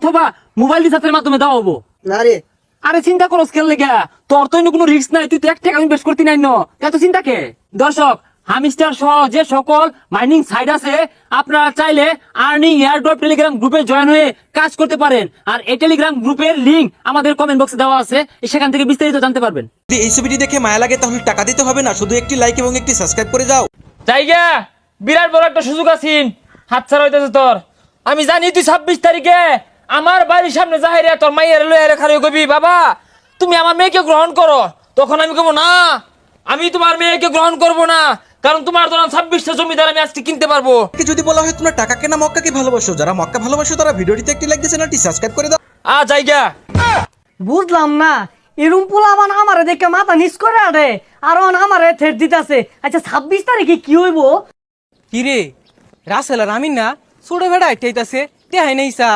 অথবা মোবাইল রিচার্জের মাধ্যমে দেওয়া হবো। না রে আরে চিন্তা করো স্কেল লেগে, তোর তো কোনো রিস্ক নাই, তুই তো 1 টাকা ইনভেস্ট করতে নাই, এত চিন্তা কে? দর্শক, হামিস্টার সহ যে সকল মাইনিং সাইট আছে আপনারা চাইলে আর্নিং এয়ারড্রপ টেলিগ্রাম গ্রুপে জয়েন হয়ে কাজ করতে পারেন। আর এই টেলিগ্রাম গ্রুপের লিংক আমাদের কমেন্ট বক্সে দেওয়া আছে, সেখান থেকে বিস্তারিত জানতে পারবেন। যদি এই ছবিটি দেখে মায়া লাগে তাহলে টাকা দিতে হবে না, শুধু একটি লাইক এবং একটি সাবস্ক্রাইব করে যাও। জায়গা বিরাট বড় একটা সুযোগ আছিন, হাতছাড়া হইতেছে তোর। আমি জানি তুই 26 তারিখে আমার বাড়ির সামনে যাহাইরে তোর মাইয়ারে লইয়া খারে কবি, বাবা তুমি আমার মেয়েকে গ্রহণ করো। তখন আমি কব না, আমি তোমার মেয়েকে গ্রহণ করব না, কারণ তোমার ধরুন 26টা জমিদার আমি আজকে কিনতে পারবো। যদি বলা হয় তোমরা টাকাকে না মক্কাকে ভালোবাসো, যারা মক্কা ভালোবাসো তারা ভিডিওটিতে একটি লাইক দিয়ে চ্যানেলটি সাবস্ক্রাইব করে দাও। জায়গা বুঝলাম না, এরম পোলাবান আমারে দেখে মাথা নিচ করে আরে আর আমারে থেট দিতেছে। আচ্ছা 26 তারিখে কি হইব? কিরে রাসেল আর আমিন না ছোট ভেড়া একটাইতাছে তে হাই নাইসা